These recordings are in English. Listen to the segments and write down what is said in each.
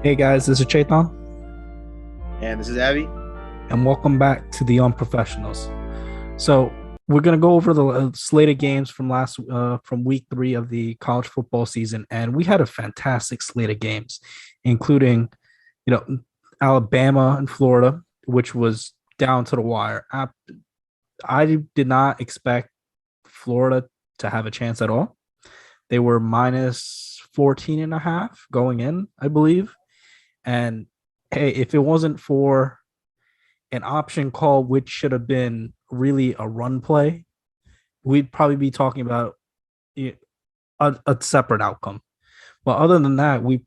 Hey guys, this is Chetan, And this is Abby. and welcome back to the Unprofessionals. So we're gonna go over the slate of games from from week 3 of the college football season, and we had a fantastic slate of games, including, you know, Alabama and Florida, which was down to the wire. I did not expect Florida to have a chance at all. They were minus 14 and a half going in, I believe. And hey, if it wasn't for an option call, which should have been really a run play, we'd probably be talking about a separate outcome. But other than that, we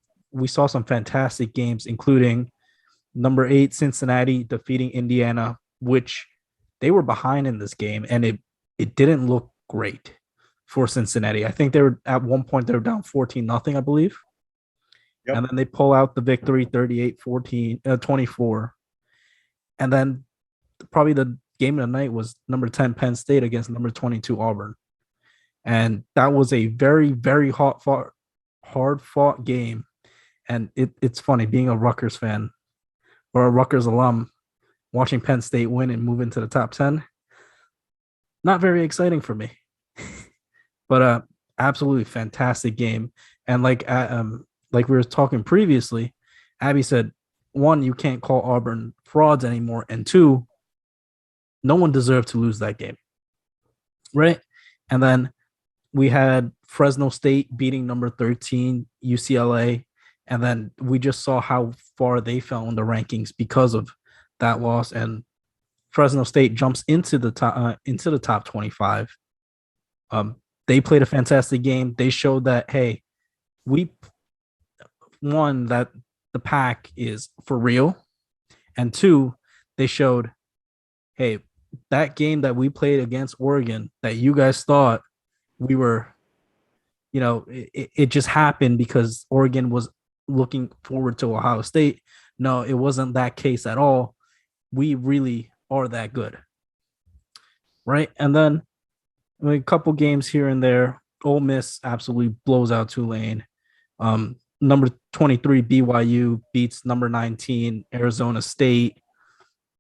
saw some fantastic games, including number 8 Cincinnati defeating Indiana, which they were behind in this game, and it didn't look great for Cincinnati. I think they were at one point they were down 14-0, I believe. Yep. And then they pull out the victory 38-14, 24. And then probably the game of the night was number 10 Penn State against number 22 Auburn. And that was a very, very hard fought game. And it's funny being a Rutgers fan or a Rutgers alum, watching Penn State win and move into the top 10. Not very exciting for me, but absolutely fantastic game. And like we were talking previously, Abby said, one, you can't call Auburn frauds anymore, and two, no one deserved to lose that game, right? And then we had Fresno State beating number 13 UCLA, and then we just saw how far they fell in the rankings because of that loss. And Fresno State jumps into the top 25. Um, they played a fantastic game. They showed that, hey, we one, that the pack is for real, and two, they showed, hey, that game that we played against Oregon that you guys thought we were, it just happened because Oregon was looking forward to Ohio State. No, it wasn't that case at all. We really are that good, right? And then a couple games here and there. Ole Miss absolutely blows out Tulane. Number 23 BYU beats number 19 Arizona State.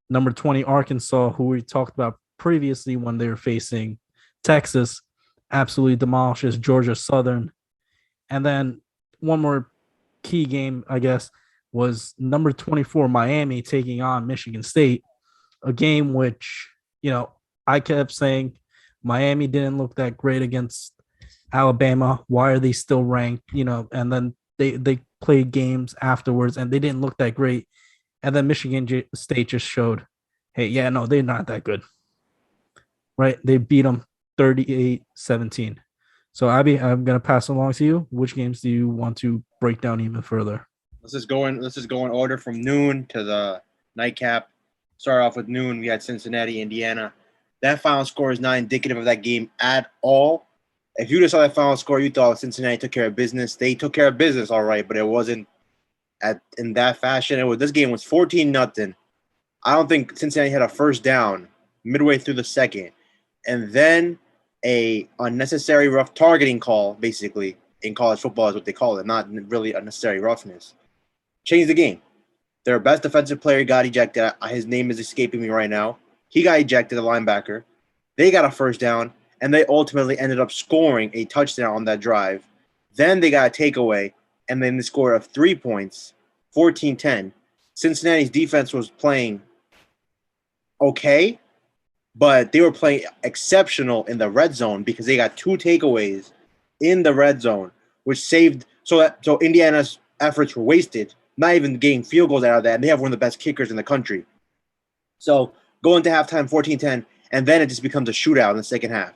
Number 20 Arkansas, who we talked about previously when they were facing Texas, absolutely demolishes Georgia Southern. And then one more key game, I guess, was number 24 Miami taking on Michigan State, a game which, I kept saying Miami didn't look that great against Alabama. Why are they still ranked? And then they played games afterwards and they didn't look that great. And then Michigan State just showed, hey, yeah, no, they're not that good, right? They beat them 38-17. So, Abby, I'm going to pass along to you. Which games do you want to break down even further? Let's just go in order from noon to the nightcap. Start off with noon. We had Cincinnati, Indiana. That final score is not indicative of that game at all. If you just saw that final score, you thought Cincinnati took care of business. They took care of business, all right, but it wasn't in that fashion. This game was 14-0. I don't think Cincinnati had a first down midway through the second, and then a unnecessary rough targeting call, basically in college football is what they call it, not really unnecessary roughness. Changed the game. Their best defensive player got ejected. His name is escaping me right now. He got ejected, the linebacker. They got a first down, and they ultimately ended up scoring a touchdown on that drive. Then they got a takeaway, and then they scored of 3 points, 14-10. Cincinnati's defense was playing okay, but they were playing exceptional in the red zone because they got 2 takeaways in the red zone, which saved so Indiana's efforts were wasted, not even getting field goals out of that, and they have one of the best kickers in the country. So going to halftime 14-10, and then it just becomes a shootout in the second half.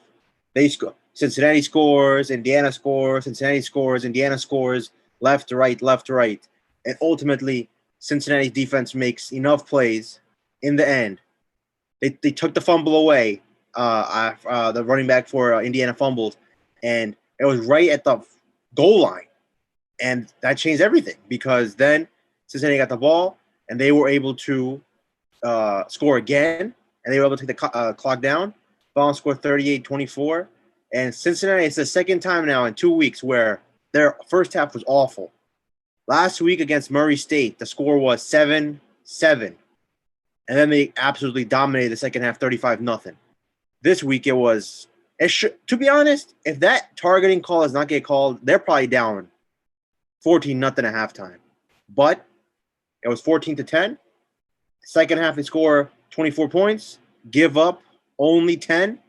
They score. Cincinnati scores, Indiana scores, Cincinnati scores, Indiana scores, left to right, left to right. And ultimately, Cincinnati's defense makes enough plays in the end. They took the fumble away, the running back for Indiana fumbled, and it was right at the goal line. And that changed everything because then Cincinnati got the ball, and they were able to score again, and they were able to take the clock down. Final score 38-24. And Cincinnati, it's the second time now in 2 weeks where their first half was awful. Last week against Murray State, the score was 7-7. And then they absolutely dominated the second half 35-0. This week to be honest, if that targeting call does not get called, they're probably down 14-0 at halftime. But it was 14-10. Second half, they score 24 points, give up only 10.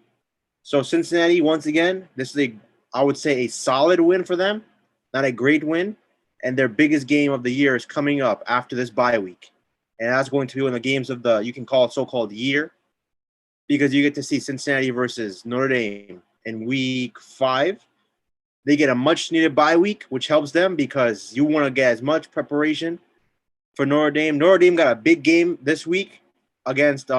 So Cincinnati, once again, this is I would say a solid win for them, not a great win. And their biggest game of the year is coming up after this bye week. And that's going to be one of the games of you can call it so-called year, because you get to see Cincinnati versus Notre Dame in week 5. They get a much-needed bye week, which helps them because you want to get as much preparation for Notre Dame. Notre Dame got a big game this week against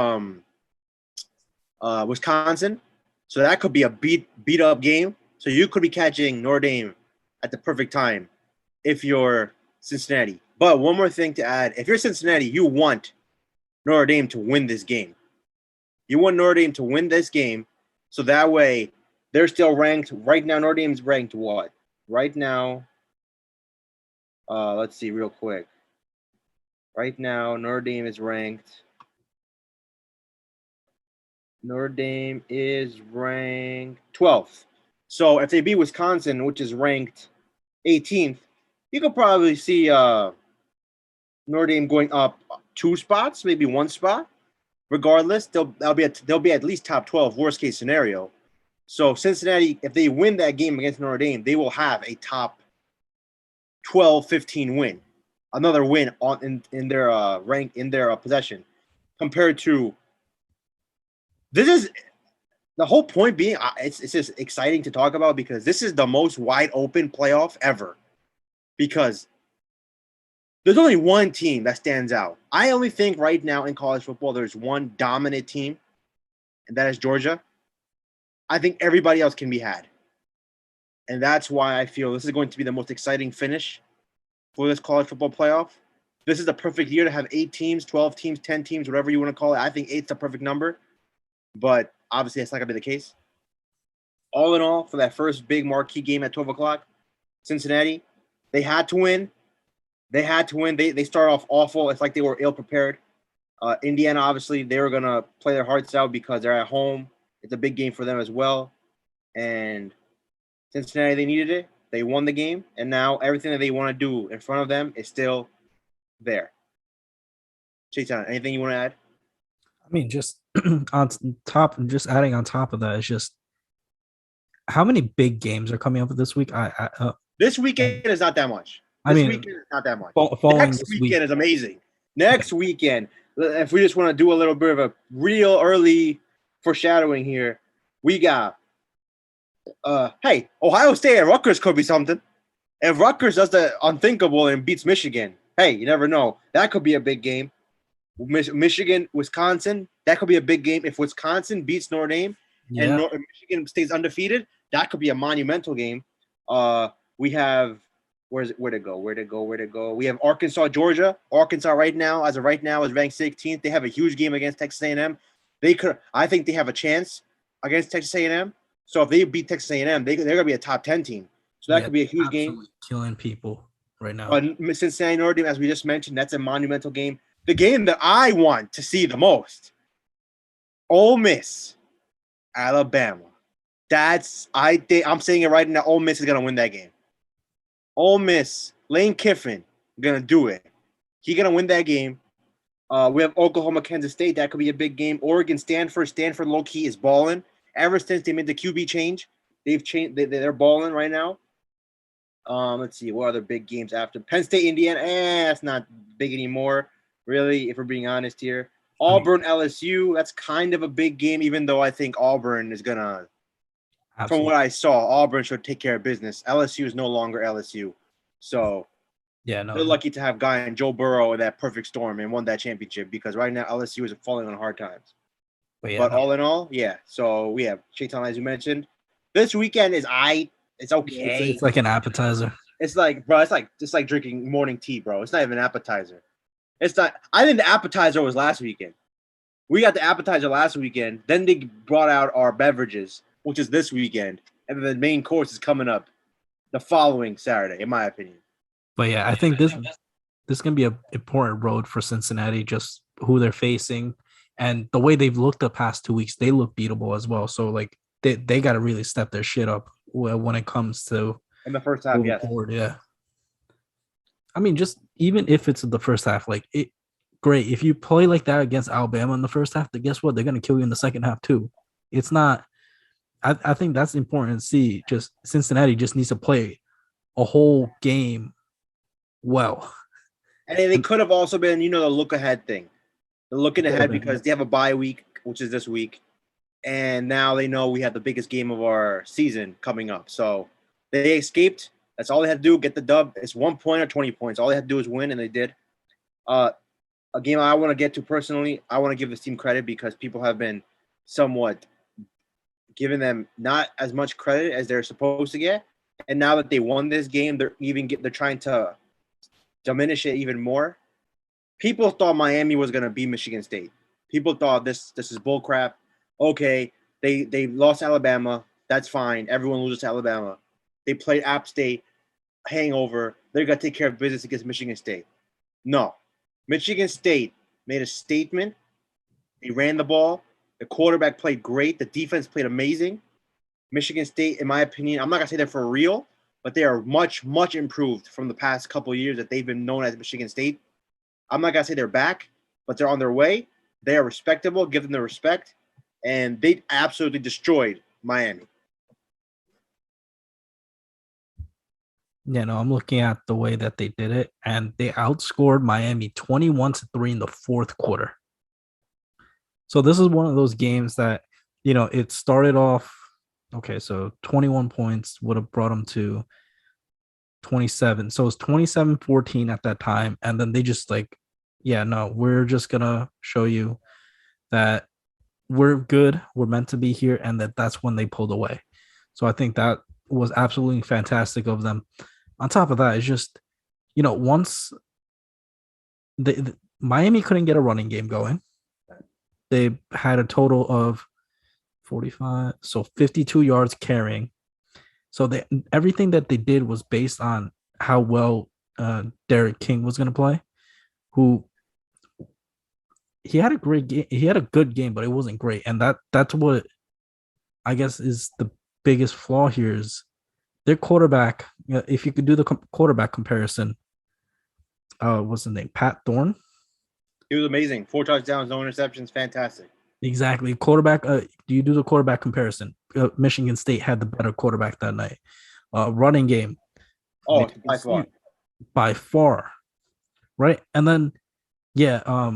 Wisconsin. So that could be a beat-up game. So you could be catching Notre Dame at the perfect time if you're Cincinnati. But one more thing to add. If you're Cincinnati, you want Notre Dame to win this game. You want Notre Dame to win this game so that way they're still ranked. Right now, Notre Dame's ranked what? Right now, let's see real quick. Right now, Notre Dame is ranked 12th. So if they beat Wisconsin, which is ranked 18th, you could probably see Notre Dame going up 2 spots, maybe 1 spot. Regardless, they'll be at least top 12, worst case scenario. So Cincinnati, if they win that game against Notre Dame, they will have a top 12-15 win, another win in their rank in their possession. Compared to this is the whole point being it's just exciting to talk about because this is the most wide open playoff ever. Because there's only one team that stands out. I only think right now in college football there's one dominant team, and that is Georgia. I think everybody else can be had. And that's why I feel this is going to be the most exciting finish for this college football playoff. This is the perfect year to have 8 teams, 12 teams, 10 teams, whatever you want to call it. I think 8's the perfect number, but obviously that's not going to be the case. All in all, for that first big marquee game at 12 o'clock, Cincinnati, they had to win. They started off awful. It's like they were ill-prepared. Indiana, obviously, they were going to play their hearts out because they're at home. It's a big game for them as well. And Cincinnati, they needed it. They won the game. And now everything that they want to do in front of them is still there. Chetan, anything you want to add? I mean, just on top, just adding on top of that, it's just how many big games are coming up this week? This weekend is not that much. Weekend is not that much. Next weekend is amazing. Next weekend, if we just want to do a little bit of a real early foreshadowing here, we got hey, Ohio State and Rutgers could be something. If Rutgers does the unthinkable and beats Michigan, hey, you never know. That could be a big game. Michigan, Wisconsin, that could be a big game. If Wisconsin beats Notre Dame and Michigan stays undefeated, that could be a monumental game. We have where'd it go? We have Arkansas, Georgia. Arkansas right now is ranked 16th. They have a huge game against Texas A&M. I think they have a chance against Texas A&M. So if they beat Texas A&M, they're going to be a top 10 team. So that could be a huge game. Killing people right now. Cincinnati, Notre Dame, as we just mentioned, that's a monumental game. The game that I want to see the most, Ole Miss, Alabama. I'm saying it right now. Ole Miss is going to win that game. Ole Miss, Lane Kiffin, going to do it. He's going to win that game. We have Oklahoma, Kansas State. That could be a big game. Oregon, Stanford. Stanford, low-key, is balling. Ever since they made the QB change, they've changed. They're balling right now. Let's see. What other big games after? Penn State, Indiana. It's not big anymore, really, if we're being honest here. Auburn, LSU. That's kind of a big game, even though I think Auburn is going to – from what I saw, Auburn should take care of business. LSU is no longer LSU. So they're lucky to have Guy and Joe Burrow in that perfect storm and won that championship because right now LSU is falling on hard times. But all in all, yeah. So we have Chetan, as you mentioned. This weekend is it's okay. It's like an appetizer. It's like, bro, it's like drinking morning tea, bro. It's not even an appetizer. It's not. I think the appetizer was last weekend. We got the appetizer last weekend. Then they brought out our beverages, which is this weekend, and then the main course is coming up the following Saturday, in my opinion. But yeah, I think this can be an important road for Cincinnati, just who they're facing and the way they've looked the past 2 weeks. They look beatable as well. So like they got to really step their shit up when it comes to in the first half. moving Yes. forward. Yeah, I mean, just even if it's the first half, like it, great. If you play like that against Alabama in the first half, then guess what? They're gonna kill you in the second half too. It's not. I think that's important to see. Just Cincinnati just needs to play a whole game well. And they And could have also been, the look ahead thing. They're looking could have ahead been, because they have a bye week, which is this week, and now they know we have the biggest game of our season coming up. So they escaped. That's all they had to do. Get the dub. It's 1 point or 20 points. All they had to do is win, and they did. Uh, a game I want to get to personally. I want to give this team credit because people have been somewhat giving them not as much credit as they're supposed to get. And now that they won this game, they're trying to diminish it even more. People thought Miami was gonna beat Michigan State. People thought this is bullcrap. Okay, they lost Alabama. That's fine. Everyone loses to Alabama. They played App State, hangover. They're gonna take care of business against Michigan State. No, Michigan State made a statement. They ran the ball. The quarterback played great. The defense played amazing. Michigan State, in my opinion, I'm not gonna say they're for real, but they are much, much improved from the past couple of years that they've been known as Michigan State. I'm not gonna say they're back, but they're on their way. They are respectable. Give them the respect, and they absolutely destroyed Miami. yeah, no, I'm looking at the way that they did it, and they outscored Miami 21-3 in the fourth quarter. So this is one of those games that, it started off okay, so 21 points would have brought them to 27. So it's 27-14 at that time. And then they just like, yeah, no, we're just gonna show you that we're good, we're meant to be here, and that's when they pulled away. So I think that was absolutely fantastic of them. On top of that, it's just, once Miami couldn't get a running game going, they had a total of 45, so 52 yards carrying. So everything that they did was based on how well Derek King was going to play. Who he had a great game, he had a good game, but it wasn't great, and that's what I guess is the biggest flaw here is their quarterback. If you could do the quarterback comparison, what's his name? Pat Thorne. He was amazing. 4 touchdowns, no interceptions. Fantastic. Exactly. Quarterback. Do you do the quarterback comparison? Michigan State had the better quarterback that night. Running game. Oh, by far. By far. Right. And then, yeah,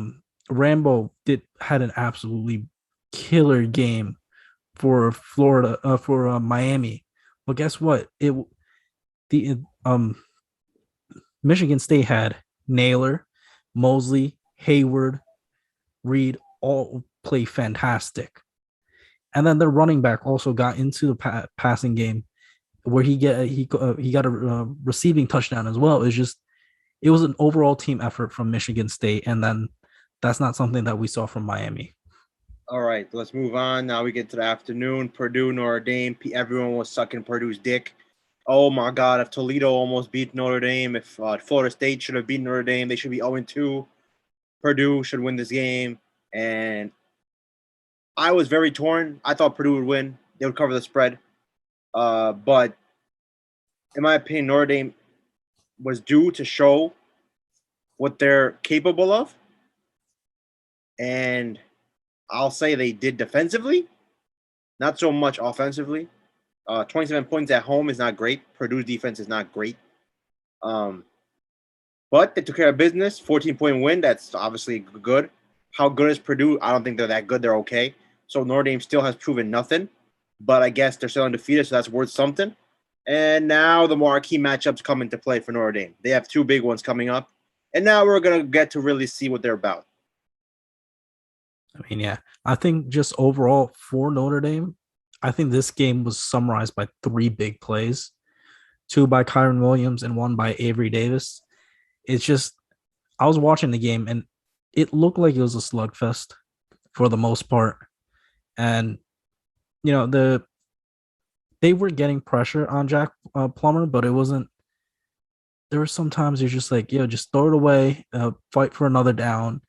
Rambo had an absolutely killer game for Florida, for Miami. But guess what? The Michigan State had Naylor, Mosley, Hayward, Reed all play fantastic. And then the running back also got into the passing game where he got a receiving touchdown as well. It was an overall team effort from Michigan State, and then that's not something that we saw from Miami. All right, let's move on. Now we get to the afternoon. Purdue, Notre Dame. Everyone was sucking Purdue's dick. Oh my God! If Toledo almost beat Notre Dame, if Florida State should have beaten Notre Dame, they should be 0-2. Purdue should win this game, and I was very torn. I thought Purdue would win. They would cover the spread. But in my opinion, Notre Dame was due to show what they're capable of. And I'll say they did defensively, not so much offensively. 27 points at home is not great. Purdue's defense is not great. But they took care of business. 14-point win. That's obviously good. How good is Purdue? I don't think they're that good. They're okay. So Notre Dame still has proven nothing. But I guess they're still undefeated, so that's worth something. And now the marquee matchups come into play for Notre Dame. They have 2 big ones coming up. And now we're going to get to really see what they're about. I mean, yeah, I think just overall for Notre Dame, I think this game was summarized by 3 big plays, 2 by Kyron Williams and 1 by Avery Davis. It's just, I was watching the game and it looked like it was a slugfest for the most part. And, they were getting pressure on Jack Plummer, but it wasn't there were some times you're just like, yo, just throw it away, fight for another down.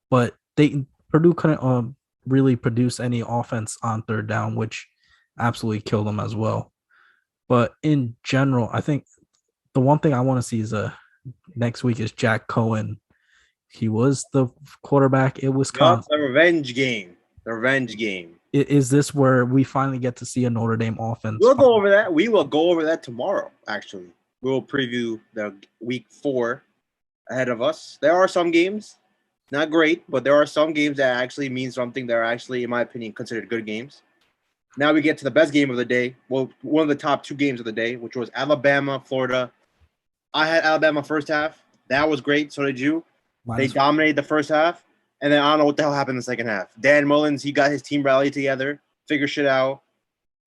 But Purdue couldn't really produce any offense on third down, which absolutely killed them as well. But in general, I think the one thing I want to see is next week is Jack Cohen. He was the quarterback at Yup, Wisconsin. the revenge game. The revenge game. Is this where we finally get to see a Notre Dame offense? We'll go over that. We will go over that tomorrow, actually. We'll preview the week 4 ahead of us. There are some games, not great, but there are some games that actually mean something. That are actually, in my opinion, considered good games. Now we get to the best game of the day. Well, one of the top 2 games of the day, which was Alabama, Florida. I had Alabama first half. That was great. So did you. They dominated the first half. And then I don't know what the hell happened in the second half. Dan Mullins, he got his team rallied together, figure shit out.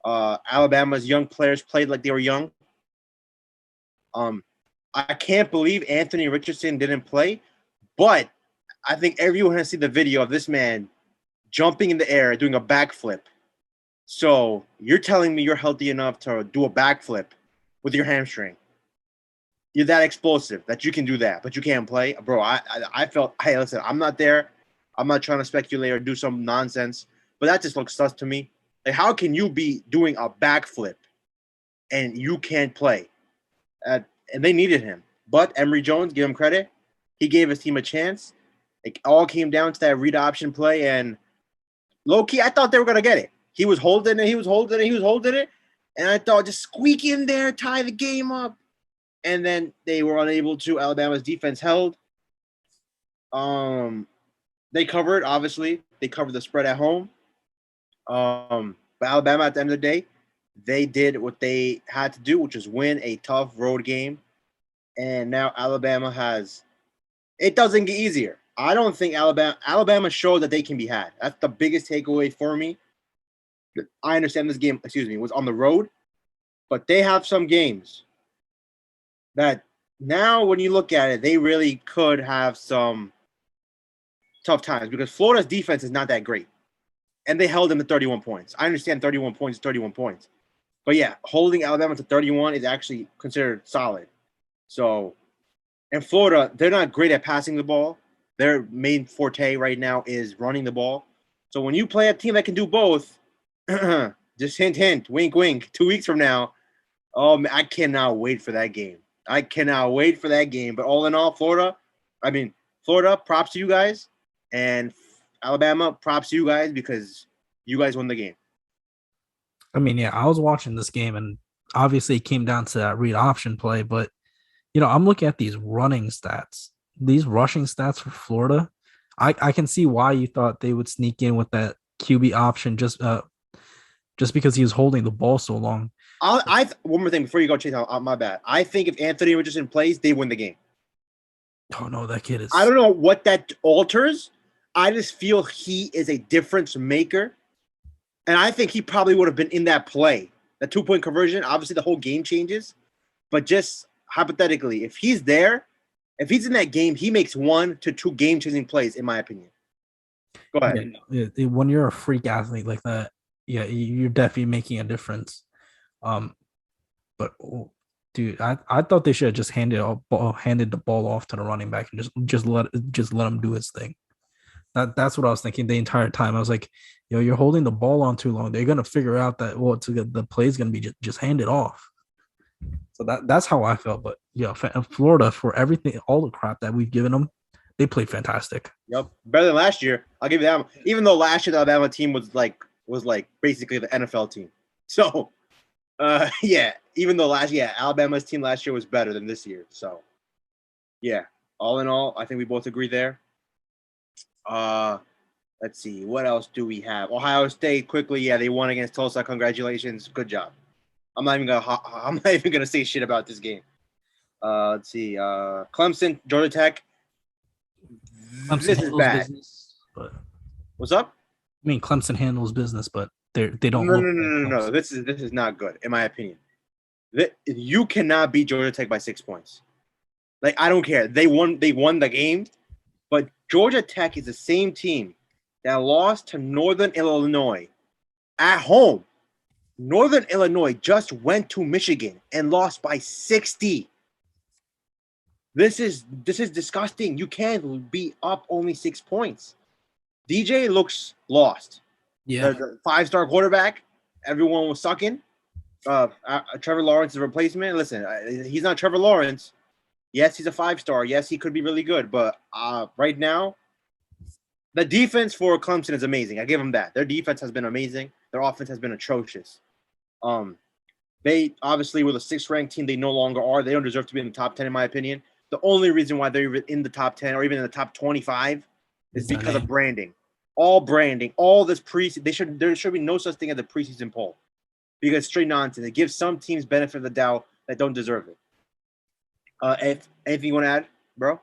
Alabama's young players played like they were young. I can't believe Anthony Richardson didn't play, but I think everyone has seen the video of this man jumping in the air, doing a backflip. So you're telling me you're healthy enough to do a backflip with your hamstring? You're that explosive that you can do that, but you can't play, bro. I felt, hey, listen, I'm not there. I'm not trying to speculate or do some nonsense, but that just looks sus to me. Like, how can you be doing a backflip and you can't play? And they needed him. But Emory Jones, give him credit. He gave his team a chance. It all came down to that read option play. And low-key, I thought they were going to get it. He was holding it. And I thought, just squeak in there, tie the game up. And then they were unable to. Alabama's defense held. They covered, obviously. They covered the spread at home. But Alabama, at the end of the day, they did what they had to do, which is win a tough road game. And now Alabama has – it doesn't get easier. I don't think Alabama showed that they can be had. That's the biggest takeaway for me. I understand this game, was on the road. But they have some games that now when you look at it, they really could have some tough times because Florida's defense is not that great. And they held them to 31 points. I understand 31 points is 31 points. But, yeah, holding Alabama to 31 is actually considered solid. So, and Florida, they're not great at passing the ball. Their main forte right now is running the ball. So when you play a team that can do both, just hint, hint, wink, wink, 2 weeks from now, I cannot wait for that game. But all in all, Florida, props to you guys. And Alabama, props to you guys because you guys won the game. I mean, yeah, I was watching this game, and obviously it came down to that read option play. But, I'm looking at these running stats, these rushing stats for Florida. I can see why you thought they would sneak in with that QB option just because he was holding the ball so long. One more thing before you go, Chase. My bad. I think if Anthony Richardson plays, they win the game. Oh, no, that kid is – I don't know what that alters. I just feel he is a difference maker. And I think he probably would have been in that play. The 2-point conversion, obviously the whole game changes. But just hypothetically, if he's there, if he's in that game, he makes 1 to 2 game-changing plays, in my opinion. Go ahead. Yeah, when you're a freak athlete like that, yeah, you're definitely making a difference. But dude, I thought they should have just handed the ball off to the running back and just let him do his thing. That's what I was thinking the entire time. I was like, you're holding the ball on too long. They're gonna figure out that the play is gonna be just hand it off. So that's how I felt. But Florida, for everything, all the crap that we've given them, they played fantastic. Yep, better than last year. I'll give you that. Even though last year the Alabama team was like basically the NFL team. So, even though Alabama's team last year was better than this year. So, yeah, all in all, I think we both agree there. Let's see. What else do we have? Ohio State quickly. Yeah, they won against Tulsa. Congratulations. Good job. I'm not even gonna say shit about this game. Let's see. Clemson, Georgia Tech. This is bad. Business, but what's up? I mean, Clemson handles business, but they don't. No. This is not good, in my opinion. You cannot beat Georgia Tech by 6 points. Like, I don't care. They won the game, but Georgia Tech is the same team that lost to Northern Illinois at home. Northern Illinois just went to Michigan and lost by 60. This is disgusting. You can't be up only 6 points. DJ looks lost. Yeah. The 5-star quarterback, everyone was sucking. Trevor Lawrence's replacement. Listen, he's not Trevor Lawrence. Yes, he's a 5-star. Yes, he could be really good. But right now, the defense for Clemson is amazing. I give them that. Their defense has been amazing. Their offense has been atrocious. They obviously were the 6th-ranked team. They no longer are. They don't deserve to be in the top 10, in my opinion. The only reason why they're in the top 10 or even in the top 25 is because of branding. All branding, all this preseason. There should be no such thing as a preseason poll because straight nonsense. It gives some teams benefit of the doubt that don't deserve it. Anything you want to add, bro?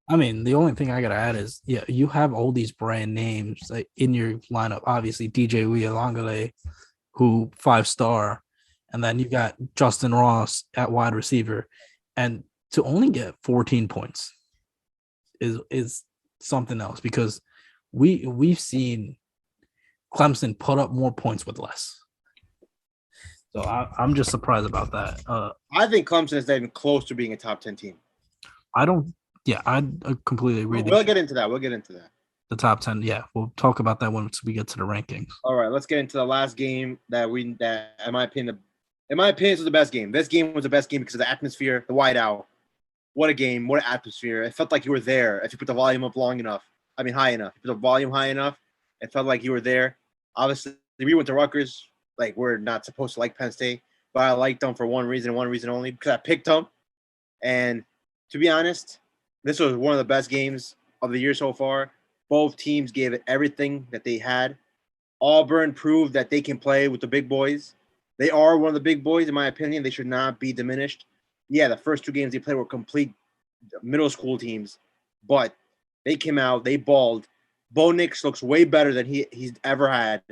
I mean, the only thing I gotta add is, yeah, you have all these brand names in your lineup. Obviously, DJ Uiagalelei, who 5-star, and then you got Justin Ross at wide receiver, and to only get 14 points is something else because we've seen Clemson put up more points with less. So I'm just surprised about that. I think Clemson is not even close to being a top 10 team. I completely agree. We'll get into that. The top 10. Yeah, we'll talk about that once we get to the rankings. All right, let's get into the last game that in my opinion, this was the best game. This game was the best game because of the atmosphere, the whiteout. What a game! What an atmosphere! It felt like you were there. If you put the volume up high enough. You put the volume high enough, it felt like you were there. Obviously, we went to Rutgers. Like, we're not supposed to like Penn State, but I liked them for one reason only, because I picked them. And to be honest, this was one of the best games of the year so far. Both teams gave it everything that they had. Auburn proved that they can play with the big boys. They are one of the big boys, in my opinion. They should not be diminished. Yeah, the first 2 games they played were complete middle school teams, but they came out, they balled. Bo Nix looks way better than he's ever had.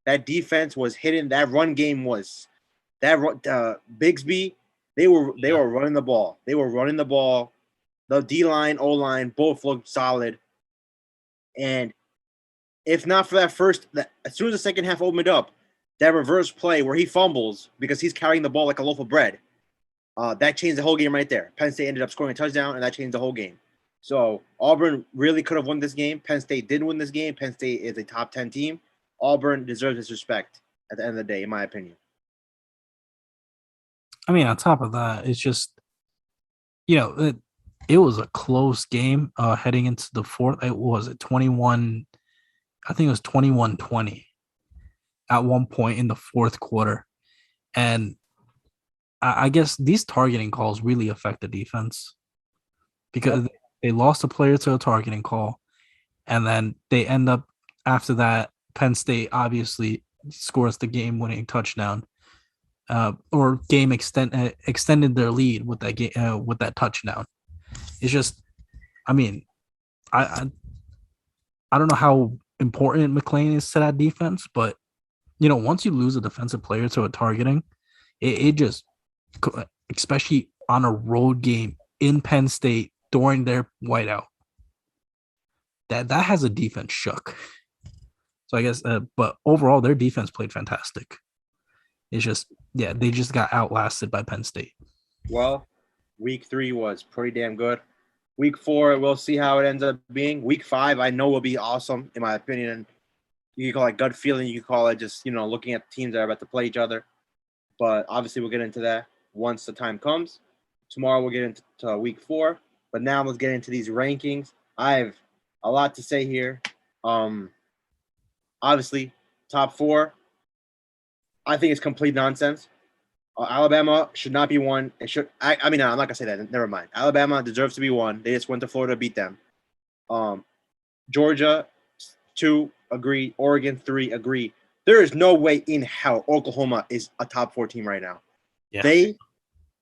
That defense was hidden. That run game was Bigsby. They were running the ball. The D-line, O-line both looked solid. And if not for as soon as the second half opened up, that reverse play where he fumbles because he's carrying the ball like a loaf of bread, that changed the whole game right there. Penn State ended up scoring a touchdown, and that changed the whole game. So Auburn really could have won this game. Penn State did win this game. Penn State is a top 10 team. Auburn deserves its respect at the end of the day, in my opinion. I mean, on top of that, it's just, it was a close game heading into the fourth. It was 21. I think it was 21-20 at one point in the fourth quarter. And I guess these targeting calls really affect the defense because they lost a player to a targeting call. And then they end up, after that, Penn State obviously scores the game-winning touchdown, or game extended their lead with that touchdown. It's just, I mean, I don't know how important McClain is to that defense, but once you lose a defensive player to a targeting, it just, especially on a road game in Penn State during their whiteout, that has a defense shook. So I guess, but overall, their defense played fantastic. It's just, they just got outlasted by Penn State. Well, week 3 was pretty damn good. Week 4, we'll see how it ends up being. Week 5, I know will be awesome, in my opinion. You can call it gut feeling. You can call it just, looking at the teams that are about to play each other. But obviously, we'll get into that once the time comes. Tomorrow, we'll get into week 4. But now let's get into these rankings. I have a lot to say here. Obviously, top 4, I think it's complete nonsense. Alabama should not be 1. It should. I'm not gonna say that. Never mind. Alabama deserves to be 1. They just went to Florida to beat them. Georgia 2, agree. Oregon 3, agree. There is no way in hell Oklahoma is a top 4 team right now. Yeah. They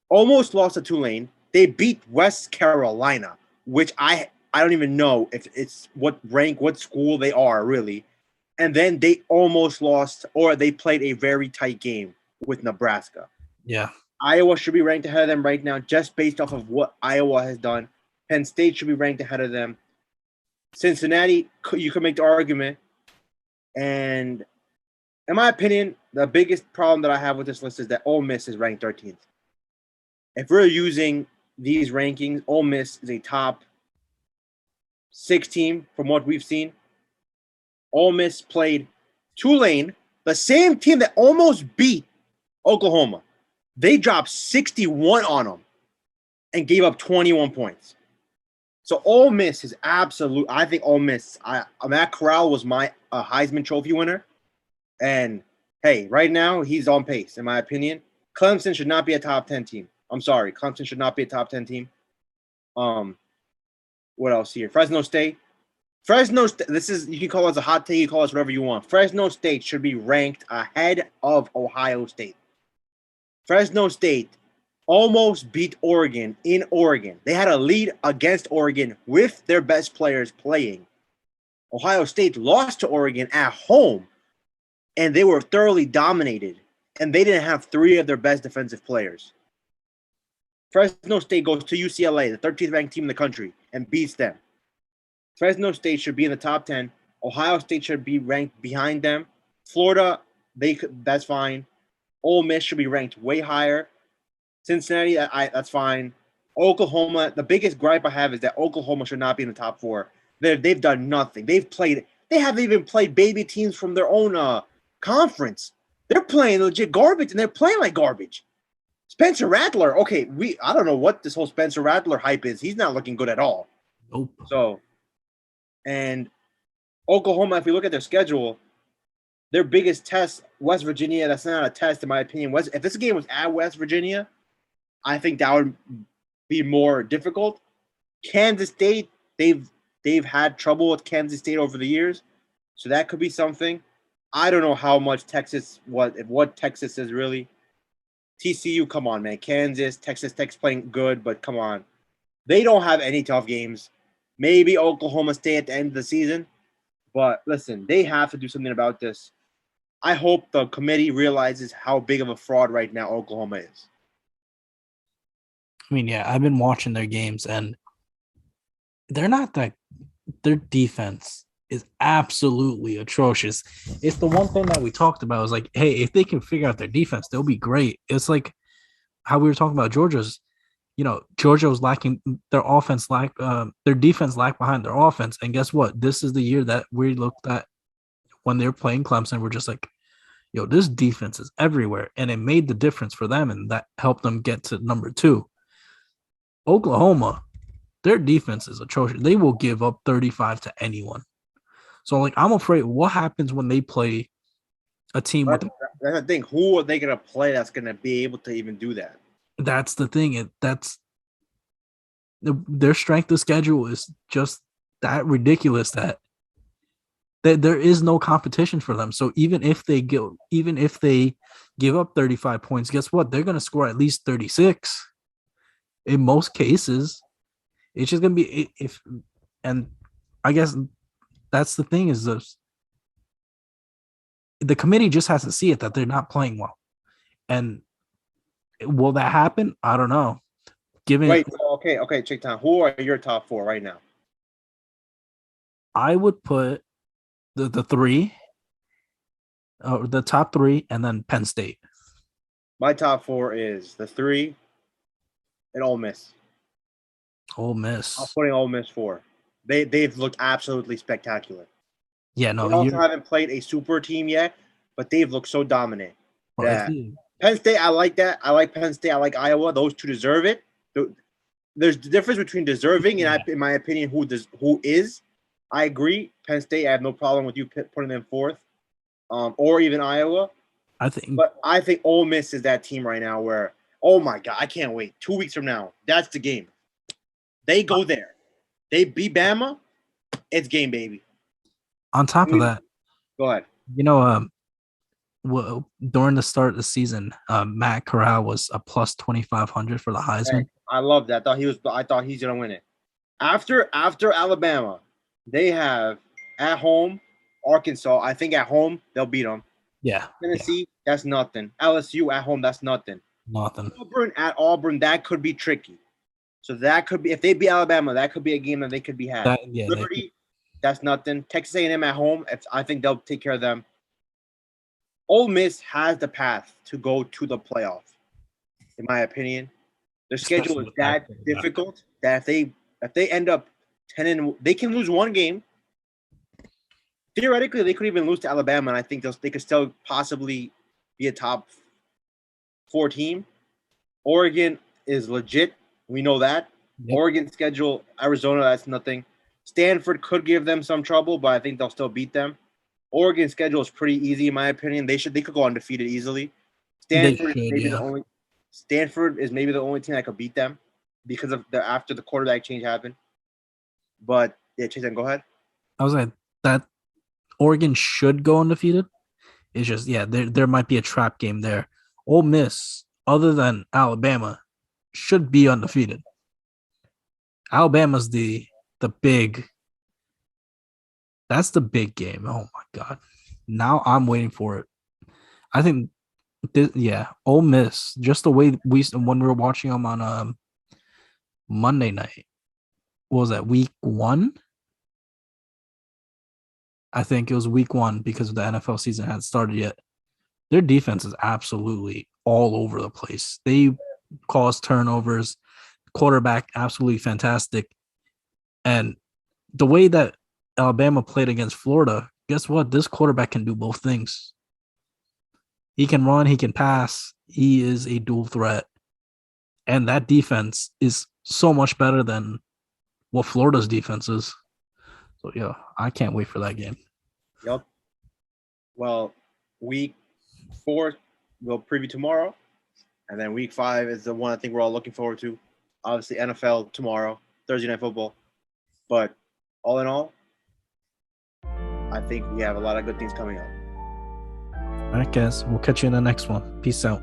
almost lost to Tulane. They beat West Carolina, which I don't even know if it's what school they are really. And then they almost lost, or they played a very tight game with Nebraska. Yeah. Iowa should be ranked ahead of them right now just based off of what Iowa has done. Penn State should be ranked ahead of them. Cincinnati, you could make the argument. And in my opinion, the biggest problem that I have with this list is that Ole Miss is ranked 13th. If we're using these rankings, Ole Miss is a top 6 team from what we've seen. Ole Miss played Tulane, the same team that almost beat Oklahoma. They dropped 61 on them and gave up 21 points. So Ole Miss is absolute. I think Ole Miss. Matt Corral was my Heisman Trophy winner, and hey, right now he's on pace, in my opinion. Clemson should not be a top 10 team. I'm sorry, Clemson should not be a top 10 team. What else here? Fresno State. This is, you can call us a hot take, you can call us whatever you want. Fresno State should be ranked ahead of Ohio State. Fresno State almost beat Oregon in Oregon. They had a lead against Oregon with their best players playing. Ohio State lost to Oregon at home, and they were thoroughly dominated, and they didn't have 3 of their best defensive players. Fresno State goes to UCLA, the 13th ranked team in the country, and beats them. Fresno State should be in the top 10. Ohio State should be ranked behind them. Florida, that's fine. Ole Miss should be ranked way higher. Cincinnati, that's fine. Oklahoma, the biggest gripe I have is that Oklahoma should not be in the top 4. They've done nothing. They haven't even played baby teams from their own conference. They're playing legit garbage, and they're playing like garbage. Spencer Rattler, okay, I don't know what this whole Spencer Rattler hype is. He's not looking good at all. Nope. So, and Oklahoma, if we look at their schedule, their biggest test, West Virginia, that's not a test in my opinion. If this game was at West Virginia, I think that would be more difficult. Kansas State, they've had trouble with Kansas State over the years, so that could be something. I don't know how much what Texas is really. TCU, come on, man. Kansas, Texas Tech's playing good, but come on. They don't have any tough games. Maybe Oklahoma State at the end of the season, but listen, they have to do something about this. I hope the committee realizes how big of a fraud right now Oklahoma is. I mean, yeah, I've been watching their games, and they're not that. Their defense is absolutely atrocious. It's the one thing that we talked about. Is like, hey, if they can figure out their defense, they'll be great. It's like how we were talking about Georgia's. Georgia was lacking their offense, their defense lacked behind their offense. And guess what? This is the year that we looked at when they're playing Clemson. We're just like, yo, this defense is everywhere. And it made the difference for them, and that helped them get to number 2. Oklahoma, their defense is atrocious. They will give up 35 to anyone. So, like, I'm afraid what happens when they play a team with. That's the thing. Who are they going to play that's going to be able to even do that? That's the thing. Their strength of schedule is just that ridiculous that there is no competition for them. So even if they give up 35 points, guess what? They're going to score at least 36. In most cases, it's just going to be and I guess that's the thing is the committee just has to see it that they're not playing well. And will that happen? I don't know. Okay, Chetan, who are your top 4 right now? I would put the 3, the top 3, and then Penn State. My top 4 is the 3 and Ole Miss. Ole Miss. I'm putting Ole Miss 4. They've looked absolutely spectacular. Yeah, no. They also haven't played a super team yet, but they've looked so dominant. Penn State, I like that. I like Penn State. I like Iowa. Those 2 deserve it. There's the difference between deserving and, in my opinion, who is. I agree. Penn State, I have no problem with you putting them 4th, or even Iowa. But I think Ole Miss is that team right now where, oh my God, I can't wait. 2 weeks from now, that's the game. They go there. They beat Bama. It's game, baby. On top of that, go ahead. Well, during the start of the season, Matt Corral was a plus 2,500 for the Heisman. Hey, I love that. I thought he's gonna win it. After Alabama, they have at home Arkansas. I think at home they'll beat them. Yeah. Tennessee, that's nothing. LSU at home, that's nothing. Nothing. Auburn at Auburn, that could be tricky. So that could be, if they beat Alabama, that could be a game that they could be had. Liberty, that's nothing. Texas A&M at home, I think they'll take care of them. Ole Miss has the path to go to the playoff, in my opinion. Their schedule Especially is with that quarterback. difficult that if they end up 10 and they can lose one game. Theoretically, they could even lose to Alabama, and I think they could still possibly be a top 4 team. Oregon is legit. We know that. Yep. Oregon schedule, Arizona, that's nothing. Stanford could give them some trouble, but I think they'll still beat them. Oregon schedule is pretty easy, in my opinion. They could go undefeated easily. They Stanford should, maybe yeah. Stanford is maybe the only team that could beat them because of after the quarterback change happened. But yeah, Chetan, go ahead. I was like, that Oregon should go undefeated. It's just, yeah, there might be a trap game there. Ole Miss, other than Alabama, should be undefeated. Alabama's the big. That's the big game. Oh my god! Now I'm waiting for it. I think, Ole Miss. Just the way when we were watching them on Monday night. What was that, week 1? I think it was week 1 because the NFL season hadn't started yet. Their defense is absolutely all over the place. They cause turnovers. Quarterback absolutely fantastic. And the way that Alabama played against Florida, guess what? This quarterback can do both things. He can run, he can pass. He is a dual threat. And that defense is so much better than what Florida's defense is. So, yeah, I can't wait for that game. Yep. Well, week 4 we'll preview tomorrow. And then week 5 is the one I think we're all looking forward to. Obviously, NFL tomorrow, Thursday Night Football. But all in all, I think we have a lot of good things coming up. All right, guys. We'll catch you in the next one. Peace out.